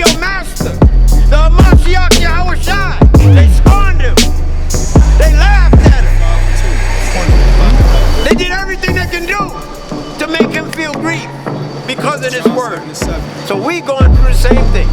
your master, the Mashiach Yahushai. They scorned him. They laughed at him. They did everything they can do to make him feel grief because of this word. So we going through the same thing.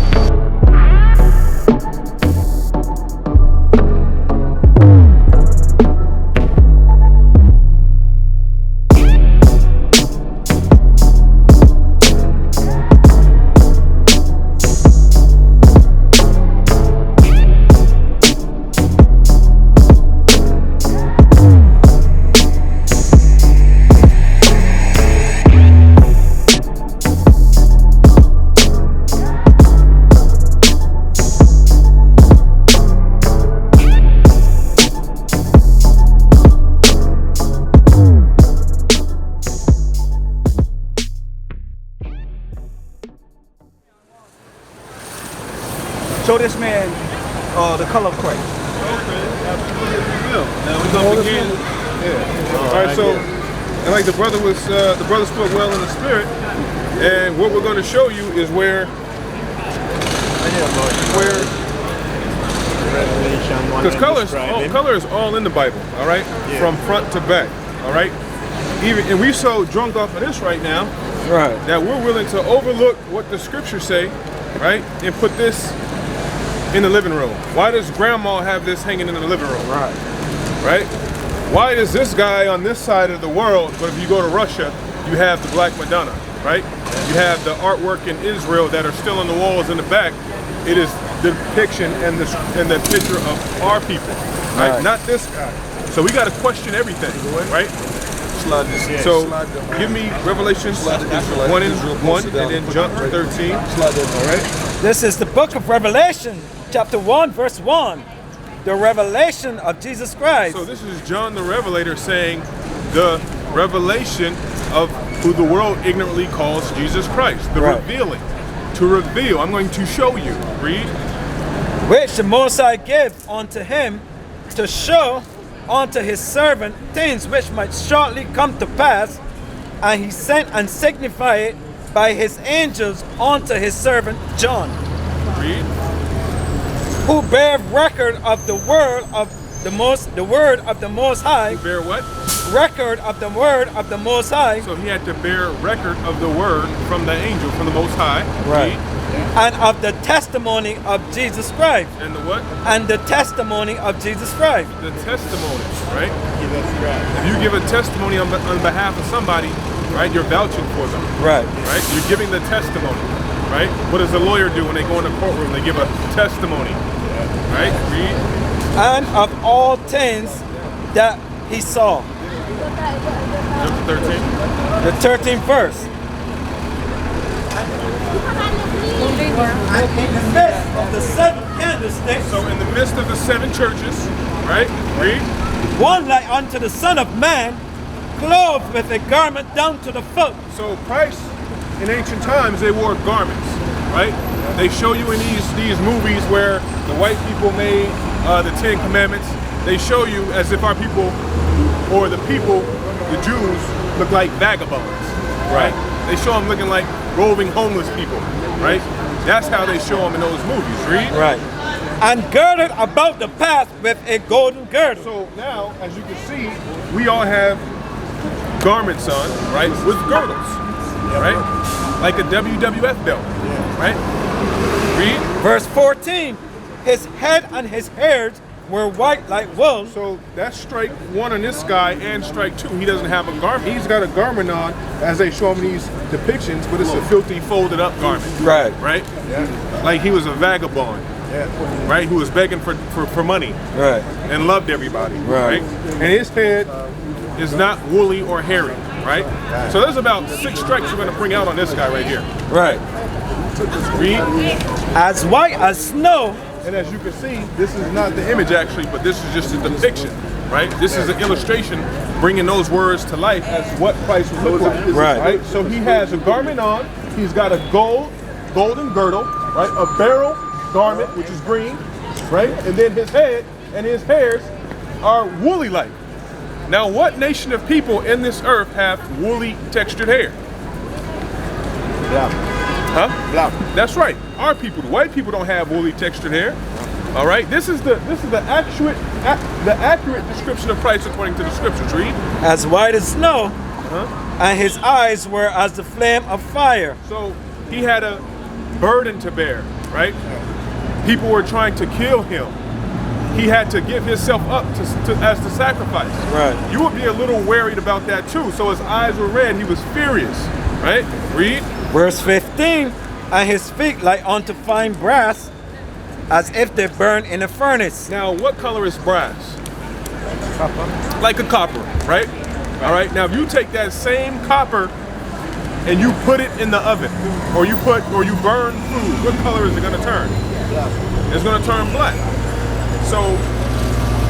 Show this man the color of Christ. Okay, absolutely. Now we're gonna begin. Yeah. All right. So, and like the brother spoke well in the spirit, and what we're going to show you is where because color is all in the Bible. All right, from front to back. All right. And we so drunk off of this right now, right, that we're willing to overlook what the scriptures say, right, and put this in the living room. Why does grandma have this hanging in the living room? Right. Right? Why is this guy on this side of the world, but if you go to Russia, you have the Black Madonna, right? You have the artwork in Israel that are still on the walls in the back. It is the depiction and the picture of our people, right? Not this guy. So we got to question everything, right? So give me Revelation 1 and 1 and then jump to 13. All right. This is the book of Revelation, chapter 1, verse 1. The revelation of Jesus Christ. So this is John the Revelator saying the revelation of who the world ignorantly calls Jesus Christ. The revealing. To reveal. I'm going to show you. Read. Which the Most High gave unto him to show unto his servant things which might shortly come to pass, and he sent and signified it by his angels unto his servant John. Read. Who bear record of the word of the Most High. Who bear what? Record of the word of the Most High. So he had to bear record of the word from the angel, from the Most High. Right. And of the testimony of Jesus Christ. And the what? And the testimony of Jesus Christ. The testimony, right? If you give a testimony on behalf of somebody, right, you're vouching for them. Right. Right? You're giving the testimony, right? What does the lawyer do when they go in the courtroom? They give a testimony, right? Read. And of all things that he saw. Jump to 13. The 13th verse. And in the midst of the seven candlesticks. So in the midst of the seven churches, right? Read. One like unto the Son of Man, clothed with a garment down to the foot. So Christ, in ancient times, they wore garments, right? They show you in these movies where the white people made the Ten Commandments. They show you as if our people, or the people, the Jews, look like vagabonds, right? They show them looking like roving homeless people, right? That's how they show them in those movies. Read. Right. And girded about the path with a golden girdle. So now, as you can see, we all have garments on, right, with girdles, right? Like a WWF belt, right? Read. Verse 14, his head and his hairs were white like wool. So that's strike one on this guy and strike two. He doesn't have a garment. He's got a garment on as they show him these depictions, but it's a filthy folded up garment. Right. Right? Yeah. Like he was a vagabond. Yeah. Right? Who was begging for money. Right. And loved everybody. Right. And his head is not woolly or hairy. Right? So there's about 6 strikes we're going to bring out on this guy right here. Right. Read. As white as snow. And as you can see, this is not the image actually, but this is just a depiction, right? This is an illustration bringing those words to life as what Christ would look like. Right? So he has a garment on, he's got a golden girdle, right? A beryl garment, which is green, right? And then his head and his hairs are woolly like. Now what nation of people in this earth have woolly textured hair? Yeah. Huh? Black. That's right. Our people, the white people, don't have woolly textured hair. All right. This is the accurate description of Christ according to the scriptures. Read. As white as snow, and his eyes were as the flame of fire. So he had a burden to bear, right? People were trying to kill him. He had to give himself up as the sacrifice. Right. You would be a little worried about that too. So his eyes were red. He was furious, right? Read. Verse 15, and his feet like unto fine brass, as if they burn in a furnace. Now, what color is brass? Copper. Like a copper, right? All right. Now, if you take that same copper and you put it in the oven, or you burn food, what color is it going to turn? Black. It's going to turn black. So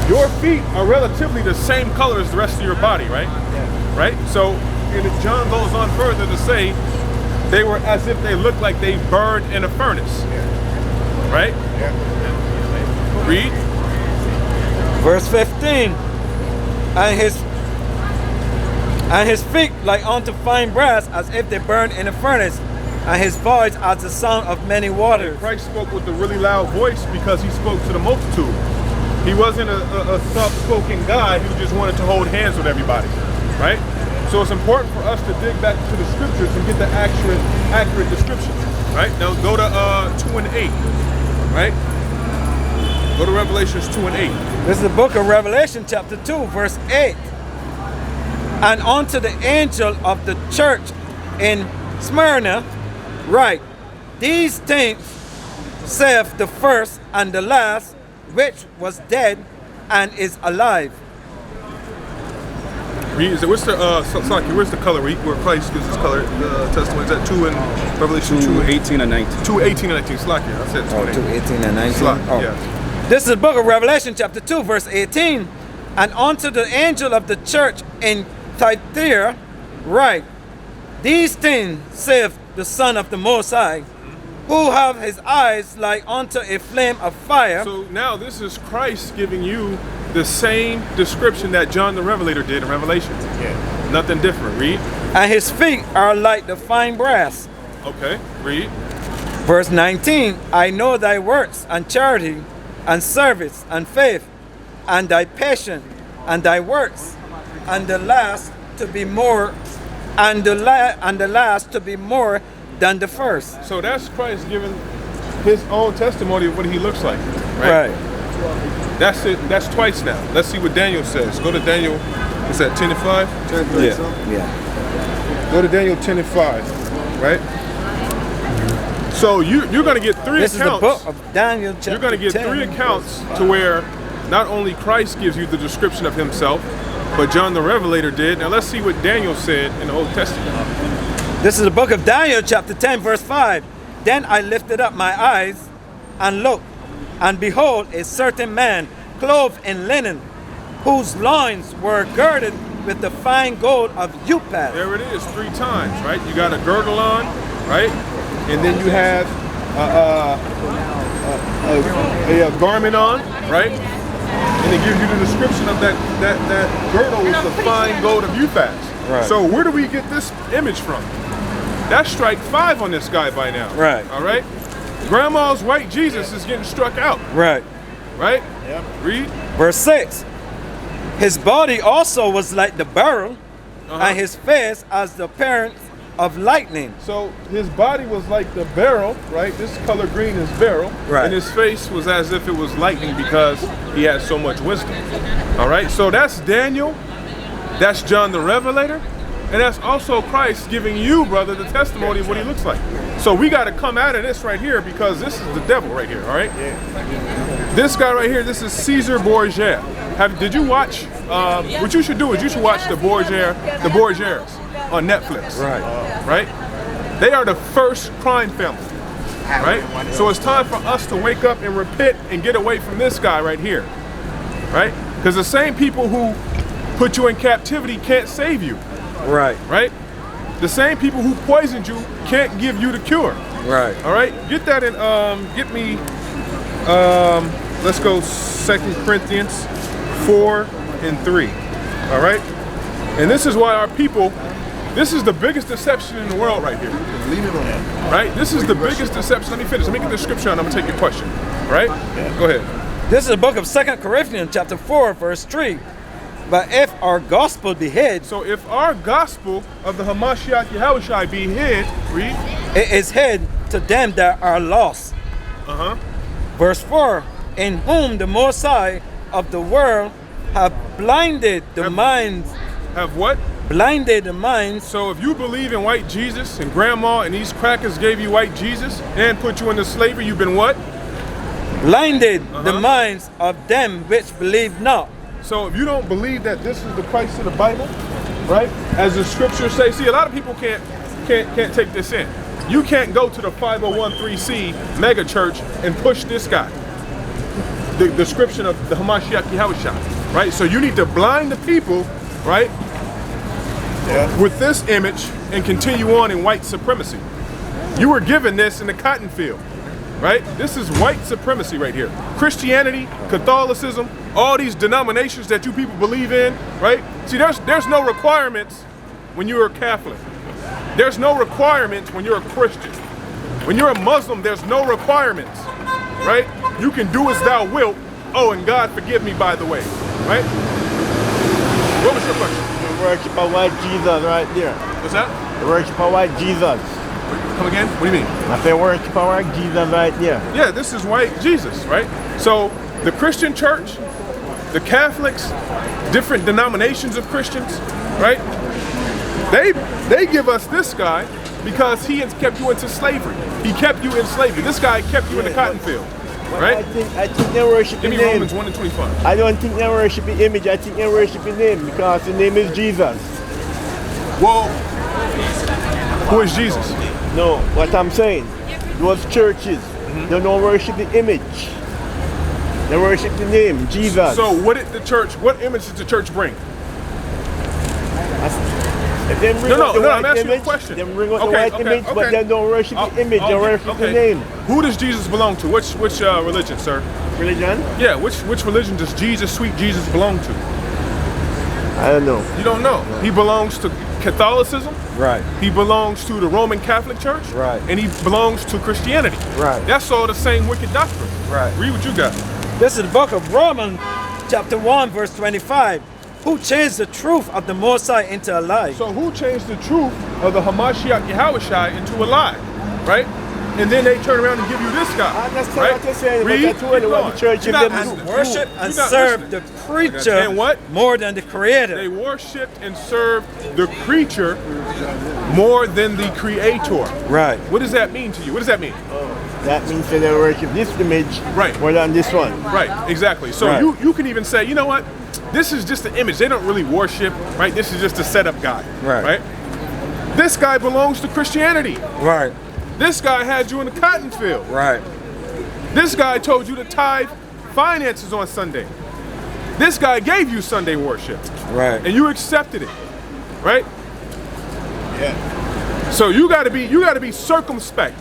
your feet are relatively the same color as the rest of your body, right? Yeah. Right? So John goes on further to say they were as if they looked like they burned in a furnace. Yeah. Right? Yeah. Read. Verse 15, and his feet like unto fine brass, as if they burned in a furnace, and his voice as the sound of many waters. Christ spoke with a really loud voice because he spoke to the multitude. He wasn't a soft-spoken guy who just wanted to hold hands with everybody, right? So it's important for us to dig back to the scriptures and get the accurate description, right? Now go to 2 and 8, right? Go to Revelations 2 and 8. This is the book of Revelation chapter 2, verse 8. And unto the angel of the church in Smyrna write, these things saith the first and the last, which was dead and is alive. What's the color where Christ gives his color testimony? Is that 2 in Revelation 2, 18 and 19. 2, 18 and 19. Slack here. I said 2 and 2, 18 and 19. Slack, oh. yeah. This is the book of Revelation chapter 2, verse 18. And unto the angel of the church in Thyatira write, these things saith the Son of the Most High, who have his eyes like unto a flame of fire. So now this is Christ giving you the same description that John the Revelator did in Revelation. Yeah. Nothing different. Read. And his feet are like the fine brass. Okay. Read. Verse 19, I know thy works and charity and service and faith and thy patience and thy works, and the last to be more than the first. So that's Christ giving his own testimony of what he looks like. Right. That's it. That's twice now. Let's see what Daniel says. Go to Daniel. What's that? 10 and 5. Yeah. Go to Daniel 10 and 5. Right. So you're going to get three this accounts. This is the book of Daniel chapter 10. You're going to get 3 accounts to where not only Christ gives you the description of himself, but John the Revelator did. Now let's see what Daniel said in the Old Testament. This is the book of Daniel chapter 10 verse 5. Then I lifted up my eyes and looked, and behold, a certain man clothed in linen, whose loins were girded with the fine gold of Upas. There it is, 3 times, right? You got a girdle on, right? And then you have a garment on, right? And it gives you the description of that girdle with the fine gold of Upas. Right. So where do we get this image from? That's strike 5 on this guy by now. Right. All right? Grandma's white Jesus is getting struck out. Right. Right? Yep. Read. Verse 6. His body also was like the beryl, and his face as the appearance of lightning. So his body was like the beryl, right? This color green is beryl. Right. And his face was as if it was lightning because he had so much wisdom. All right? So that's Daniel. That's John the Revelator. And that's also Christ giving you, brother, the testimony of what he looks like. So we got to come out of this right here because this is the devil right here, all right? Yeah. This guy right here, this is Caesar Borgia. Did you watch, what you should do is you should watch the Borgias on Netflix. Right. Right? They are the first crime family, right? So it's time for us to wake up and repent and get away from this guy right here, right? Because the same people who put you in captivity can't save you. Right. Right? The same people who poisoned you can't give you the cure. Right. All right? Get that in, get me, let's go 2 Corinthians 4 and 3. All right? And this is why our people This is the biggest deception in the world right here. Right? This is the biggest deception. Let me finish. Let me get the scripture and I'm going to take your question. Right? Go ahead. This is the book of 2 Corinthians chapter 4, verse 3. But if our gospel be hid, So if our gospel of the Hamashiach Yahushua be hid, read. it is hid to them that are lost. Uh-huh. Verse 4, in whom the Most High of the world have blinded the minds, Have what? blinded the minds, So if you believe in white Jesus and grandma and these crackers gave you white Jesus and put you into slavery, you've been what? blinded the minds of them which believe not. So if you don't believe that this is the Christ of the Bible, right? As the scriptures say, see, a lot of people can't take this in. You can't go to the 5013C mega church and push this guy. The description of the Hamashiach Yahushua, right? So you need to blind the people, right? With this image and continue on in white supremacy. You were given this in the cotton field, right? This is white supremacy right here. Christianity, Catholicism, all these denominations that you people believe in, right? See, there's no requirements when you're a Catholic. There's no requirements when you're a Christian. When you're a Muslim, there's no requirements, right? You can do as thou wilt. Oh, and God forgive me, by the way, right? What was your question? You worship a white Jesus right there. What's that? You worship a white Jesus. Come again? What do you mean? I say worship a white Jesus right there. Yeah, this is white Jesus, right? So the Christian church, the Catholics, different denominations of Christians, right? They give us this guy because he has kept you into slavery. He kept you in slavery. This guy kept you in the cotton field, right? I think they worship the Give me name. Romans 1 and 25. I don't think they worship the image. I think they worship the name because the name is Jesus. Well, who is Jesus? No, what I'm saying, those churches, they don't worship the image. They worship the name, Jesus. So what image did the church bring? If they bring No, out the I'm white asking you a image, question. they bring out the white image, but they don't worship the image, they worship the name. Who does Jesus belong to? Which religion, sir? Religion? Yeah, which religion does Jesus, sweet Jesus, belong to? I don't know. You don't know. He belongs to Catholicism. Right. He belongs to the Roman Catholic Church. Right. And he belongs to Christianity. Right. That's all the same wicked doctrine. Right. Read what you got. This is the book of Romans chapter 1, verse 25. Who changed the truth of the Most High into a lie? So who changed the truth of the Hamashiach Yahushua into a lie, right? And then they turn around and give you this guy. I understand right? what you're saying, Read, but I told you keep what going. the church You're give not them listening. Worship and You're not serve listening. the creature And what? more than the creator. They worshipped and served the creature more than the creator. Right. What does that mean to you? What does that mean? That means that they worship this image Right. more than this one. Right, exactly. So Right. you can even say, you know what? This is just an image. They don't really worship, right? This is just a setup guy. Right. This guy belongs to Christianity. Right. This guy had you in the cotton field. Right. This guy told you to tithe finances on Sunday. This guy gave you Sunday worship. Right. And you accepted it. Right? Yeah. So you gotta be circumspect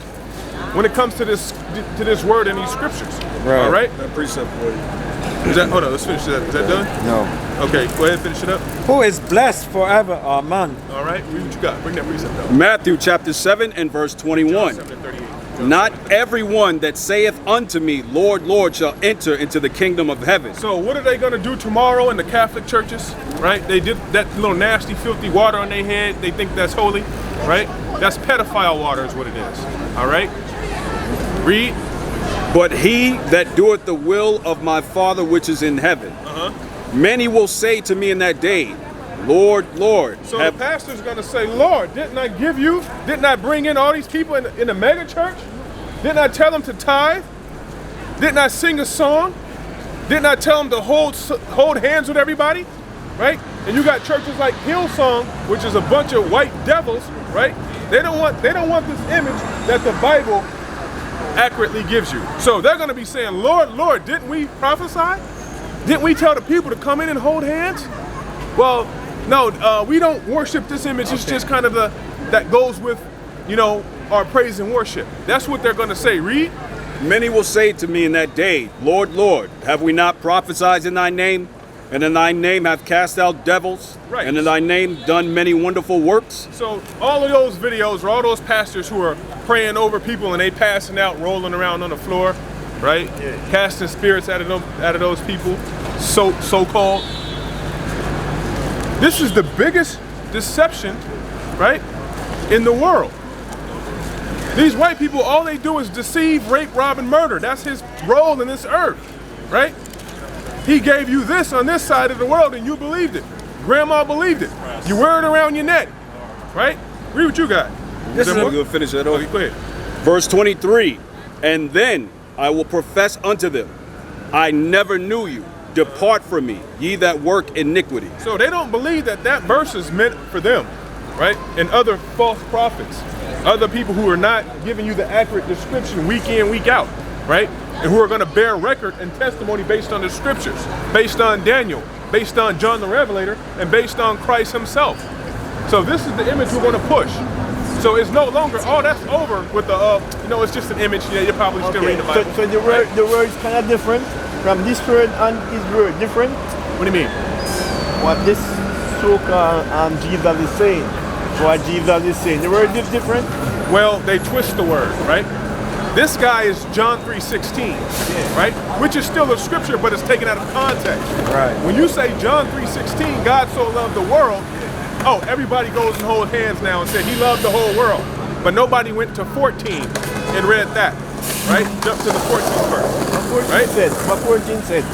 when it comes to this word in these scriptures. Right. All right? That precept for you. Hold on, let's finish that. Is that done? No. Okay, go ahead and finish it up. Who is blessed forever, amen. All right, read what you got. Bring that precept up. Matthew chapter 7 and verse 21. 7:38. Not everyone that saith unto me, Lord, Lord, shall enter into the kingdom of heaven. So what are they going to do tomorrow in the Catholic churches, right? They did that little nasty, filthy water on their head. They think that's holy, right? That's pedophile water is what it is, all right? Read. But he that doeth the will of my Father which is in heaven. Many will say to me in that day, Lord, Lord. So the pastor's going to say, Lord, didn't I bring in all these people in the mega church? Didn't I tell them to tithe? Didn't I sing a song? Didn't I tell them to hold hands with everybody? Right? And you got churches like Hillsong, which is a bunch of white devils, right? They don't want this image that the Bible accurately gives you. So they're going to be saying, Lord, Lord, didn't we prophesy? Didn't we tell the people to come in and hold hands? Well, no, we don't worship this image. It's just kind of that goes with, our praise and worship. That's what they're going to say. Read. Many will say to me in that day, Lord, Lord, have we not prophesied in thy name? and in thy name have cast out devils, Right. and in thy name done many wonderful works. So all of those videos, or all those pastors who are praying over people and they passing out, rolling around on the floor, right? Yeah. Casting spirits out of those people, so-called. This is the biggest deception, right, in the world. These white people, all they do is deceive, rape, rob, and murder. That's his role in this earth, right? He gave you this on this side of the world and you believed it. Grandma believed it. You wear it around your neck, right? Read what you got. This is we're gonna finish that off. Go ahead. Verse 23, and then I will profess unto them, I never knew you. Depart from me, ye that work iniquity. So they don't believe that that verse is meant for them, right? And other false prophets, other people who are not giving you the accurate description week in, week out, right? And who are going to bear record and testimony based on the scriptures, based on Daniel, based on John the Revelator, and based on Christ himself. So this is the image we're going to push. So it's no longer, oh, that's over with the, it's just an image. Yeah, you're probably still reading the Bible. So the word is kind of different from this word and his word. Different? What do you mean? What this so-called Jesus is saying. What Jesus is saying. The word is different? Well, they twist the word, right? This guy is John 3:16, right? Which is still a scripture, but it's taken out of context. Right. When you say John 3:16, God so loved the world, oh, everybody goes and holds hands now and said he loved the whole world. But nobody went to 14 and read that, right? Jump to the 14th verse, right? What 14 said?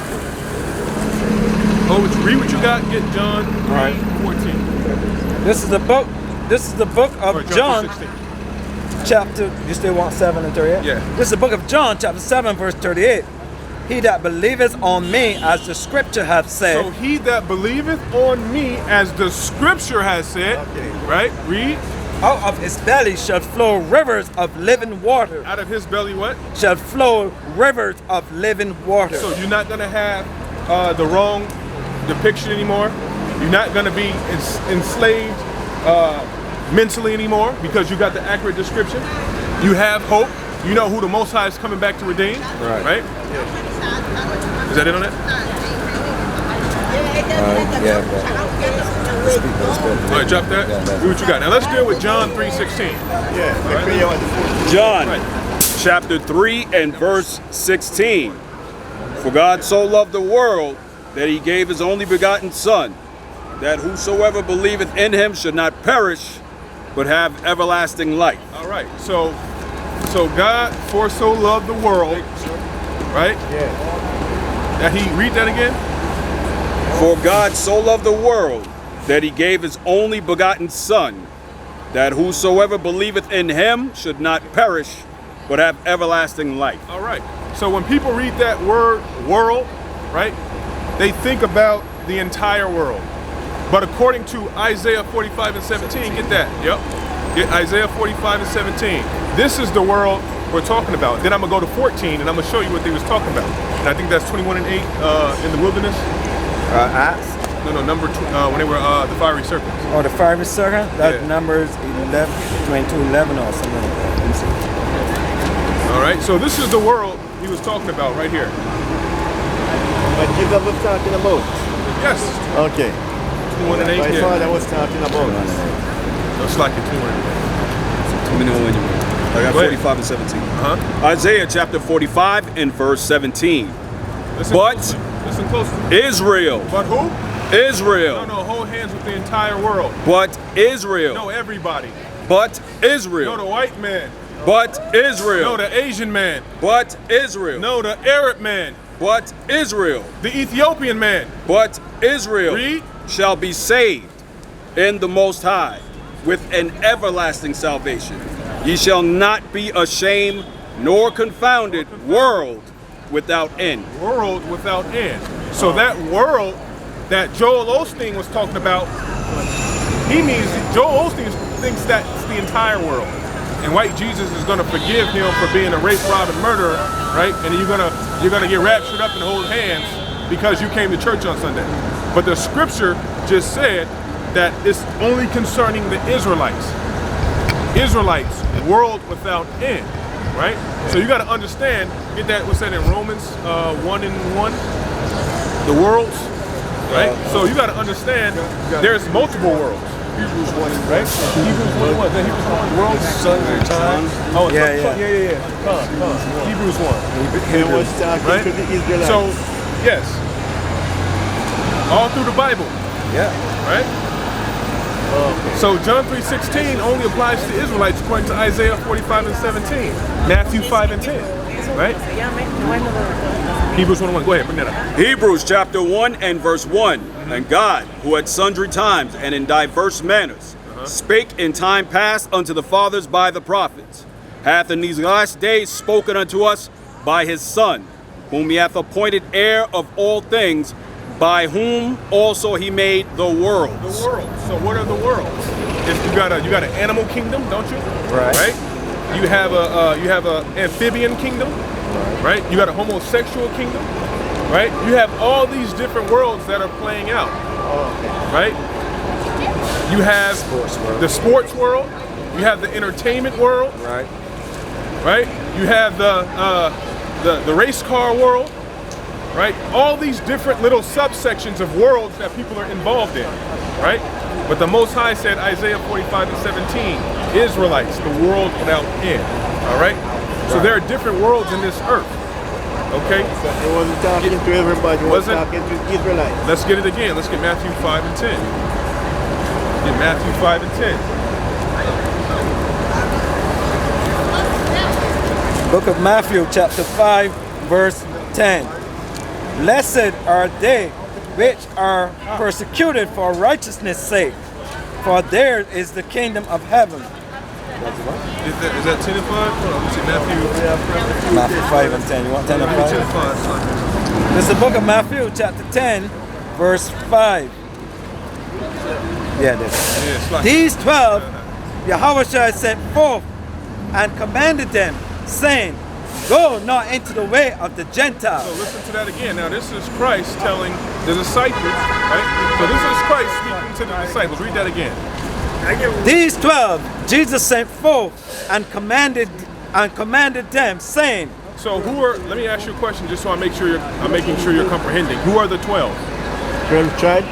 Oh, read what you got. Get John 3:14. This is the book. This is the book Or of John, 3:16. chapter. You still want 7 and 38? Yeah. This is the book of John, chapter 7, verse 38. He that believeth on me, as the scripture hath said. So he that believeth on me, as the scripture has said, Okay. right? Read. Out of his belly shall flow rivers of living water. Out of his belly what? Shall flow rivers of living water. So you're not going to have the wrong depiction anymore. You're not going to be enslaved mentally anymore because you got the accurate description. You have hope. You know who the Most High is coming back to redeem. Right? Is that it on that? All right, drop that. Do what you got. Now let's deal with John 3:16. John Right. chapter 3 and verse 16. For God so loved the world that he gave his only begotten Son, that whosoever believeth in him should not perish, but have everlasting life. All right. So God for so loved the world, right? Yeah. That he read that again. For God so loved the world that he gave his only begotten Son, that whosoever believeth in him should not perish, but have everlasting life. All right. So when people read that word world, right, they think about the entire world. But according to Isaiah 45 and 17, get that. Yep. Get Isaiah 45 and 17. This is the world we're talking about. Then I'm going to go to 14 and I'm going to show you what they was talking about. And I think that's 21 and 8 in the wilderness. Acts. No, number two, when they were the fiery serpents. Or the fiery serpent. That's Yeah. Numbers 11, 22, 11 or something like that. Let me see. All right. So this is the world he was talking about right here. What Jesus was talking about? Yes. Okay. 21 and 8. My Yeah. father was talking about. It's like it's 21 and 8. I got Go ahead. 45 and 17. Uh-huh. Isaiah chapter 45 and verse 17. Listen But- closely. Listen closely. Israel, But who? Israel, No, hold hands with the entire world. but Israel, No, everybody. but No, Israel, the white man. but No, Israel, the Asian man. but Israel, No, the Arab man. but Israel, The Ethiopian man. but Israel Read. shall be saved in the Most High with an everlasting salvation. Ye shall not be ashamed nor confounded, world without end. World without end. So that world that Joel Osteen was talking about, he means, Joel Osteen thinks that's the entire world. And white Jesus is going to forgive him for being a rape, rob, and murderer, right? And you're gonna get raptured up and hold hands because you came to church on Sunday. But the scripture just said that it's only concerning the Israelites. Israelites, world without end, right? So you got to understand, get that, what's that in Romans 1 and 1? The worlds, right? So you got to understand, there's multiple worlds. Hebrews 1, right? Hebrews 1 and 1. The Hebrews 1 world. Sundry times. Oh, Yeah. Hebrews 1. He was talking Right? to the Israelites. So, yes. All through the Bible, Yeah. right? So John 3:16 only applies to Israelites according to Isaiah 45 and 17. Matthew 5 and 10, right? Hebrews 1 and 1. Go ahead, bring that up. Hebrews chapter 1 and verse 1. And God, who at sundry times and in diverse manners spake in time past unto the fathers by the prophets, hath in these last days spoken unto us by his Son, whom he hath appointed heir of all things, by whom also he made the worlds. The world. So what are the worlds? You got an animal kingdom, don't you? Right. You have a amphibian kingdom, right? You got a homosexual kingdom, right? You have all these different worlds that are playing out, right? You have the sports world. You have the entertainment world, Right. right? You have the race car world, right? All these different little subsections of worlds that people are involved in, right? But the Most High said, Isaiah 45 and 17, Israelites, the world without end, all right? So there are different worlds in this earth, okay? So he wasn't talking to everybody, he was Wasn't- talking to the Israelites. Let's get it again. Let's get Matthew 5 and 10. Get Matthew 5 and 10. Book of Matthew, chapter 5, verse 10. Blessed are they which are persecuted for righteousness' sake, for theirs is the kingdom of heaven. Is that 10 and 5? Hold on, let's see, Matthew. Matthew 5 and 10. You want 10 and 10 and 5? 5. This is the book of Matthew, chapter 10, verse 5. Yeah, this. Yeah, it's like, These 12 Yahushua sent forth and commanded them, saying, Go not into the way of the so Gentiles. listen to that again. Now this is Christ telling the disciples, right? So this is Christ speaking to the disciples. Read that again. These 12 Jesus sent forth and commanded them, saying, So who are? Let me ask you a question, just so I'm making sure you're comprehending. Who are the 12? 12 tribes.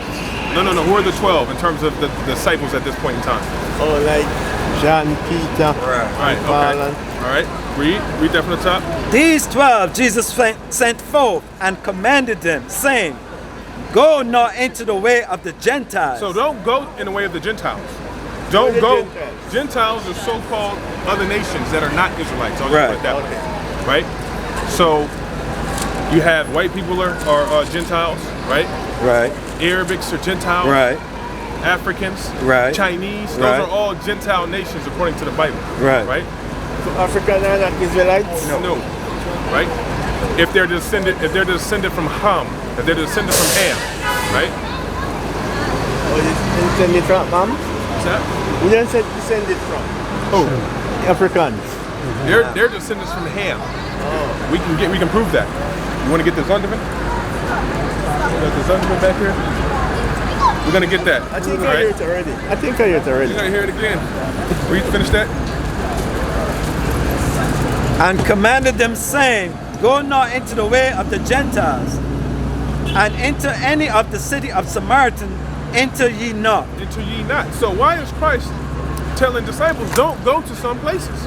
No. Who are the 12 in terms of the disciples at this point in time? Oh, like John, Peter, All right. Paul, Okay. and All right. Read that from the top. These 12 Jesus sent forth and commanded them, saying, Go not into the way of the Gentiles. So don't go in the way of the Gentiles. Don't the go. Gentiles? Gentiles are so-called other nations that are not Israelites. I'll just Right. put it that way. Right? So you have white people are Gentiles, right? Right, Arabics are Gentiles. right, Africans, Right. Chinese. Those Right. are all Gentile nations according to the Bible. Right. Right? so African are not Israelites. No. Right? If they're descended from Ham, if they're descended from Ham, right? Oh, you descended from Mam? What's that? Who you said descended from? Oh, Africans. they're descendants from Ham. We can prove that. You want to get the Zondervan? Got the Zondervan back here? We're gonna get that. I think All I right? heard it already. I think I heard it already. You're gonna hear it again. Finish that. and commanded them, saying, Go not into the way of the Gentiles, and into any of the city of Samaritan enter ye not. Enter ye not. So why is Christ telling disciples don't go to some places?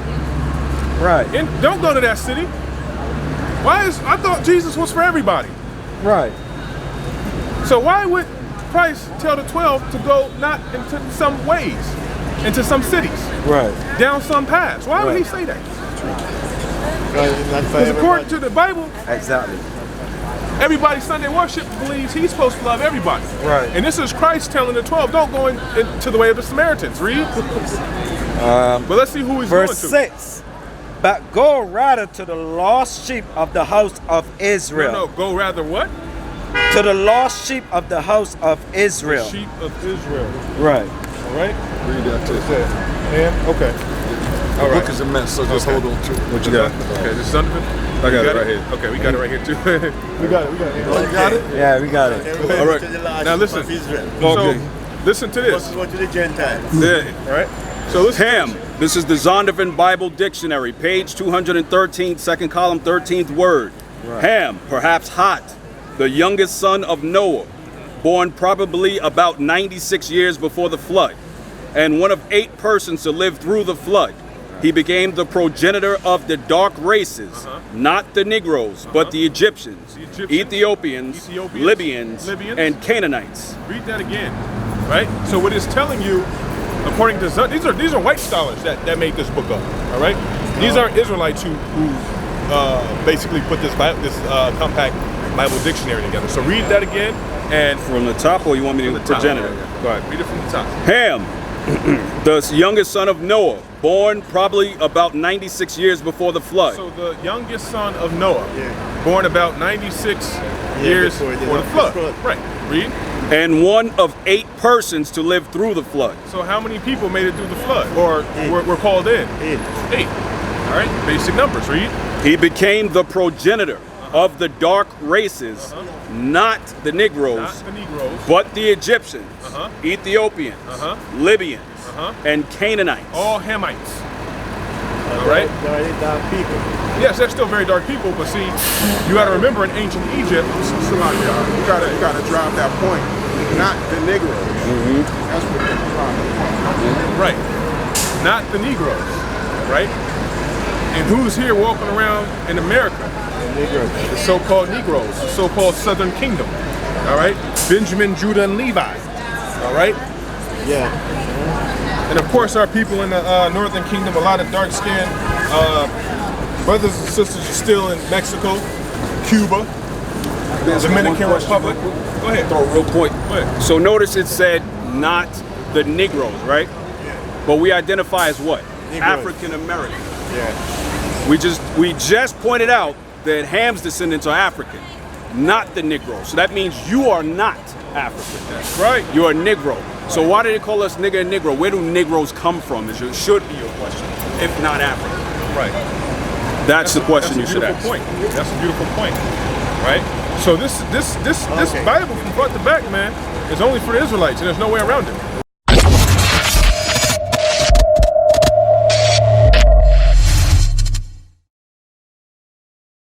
Right, And don't go to that city. I thought Jesus was for everybody. right, So why would Christ tell the 12 to go not into some ways, into some cities, right, down some paths? Why would he Right. say that? Because it's not for Because according everybody. to the Bible, exactly. everybody Sunday worship believes he's supposed to love everybody. Right. And this is Christ telling the 12, don't go into the way of the Samaritans. Read. But let's see who he's going to. Verse 6. But go rather to the lost sheep of the house of Israel. No, go rather what? To the lost sheep of the house of Israel. Sheep of Israel. Right. All right? Read that too. And, okay. All The right. book is a mess, so just hold on to it. What you got? Okay, this is Zondervan? I got it right here. Okay, we got it right here too. We got it. Oh, you got it? Yeah, we got it. Everybody All right. to the last Now sheep listen. of Israel. Okay. So, listen to Let's this. go to the Gentiles. Yeah. All right? So listen. Ham. This is the Zondervan Bible Dictionary, page 213, second column, 13th word. Ham, perhaps Hot, the youngest son of Noah, born probably about 96 years before the flood, and one of 8 persons to live through the flood. He became the progenitor of the dark races, not the Negroes, but the Egyptians, Ethiopians, Libyans, and Canaanites. Read that again, right? So what it's telling you, according to these are white scholars that made this book up. All right, these aren't Israelites who basically put this compact Bible dictionary together. So read that again, and From the top, or you want me to progenitor? Go ahead, read it from the top. Ham, the youngest son of Noah, born probably about 96 years before the flood. So the youngest son of Noah, born about 96 years before the flood. Right. Read. And one of 8 persons to live through the flood. So how many people made it through the flood, or were called in? 8. All right. Basic numbers. Read. He became the progenitor of the dark races, not the Negroes, but the Egyptians, Ethiopians, Libyans, and Canaanites. All Hamites. All right. Very dark people. Yes, they're still very dark people, but see, you got to remember in ancient Egypt. You gotta drive that point. Not the Negroes. That's what they're driving. Right. Not the Negroes. Right. And who's here walking around in America? The so-called Negroes, the so-called Southern Kingdom. All right. Benjamin, Judah, and Levi. All right. Yeah. And of course, our people in the Northern Kingdom, a lot of dark-skinned brothers and sisters are still in Mexico, Cuba, Dominican Republic. Go ahead. Throw a real point. Go ahead. So notice it said not the Negroes, right? But we identify as what? African American. Yeah. We just pointed out that Ham's descendants are African, not the Negroes. So that means you are not African. That's right. You're a Negro. So why do they call us nigger and Negro? Where do Negroes come from? Should be your question, if not African. Right. That's the question you That's a should beautiful ask. point. That's a beautiful point. Right. So this Bible from front to back, man, is only for the Israelites, and there's no way around it.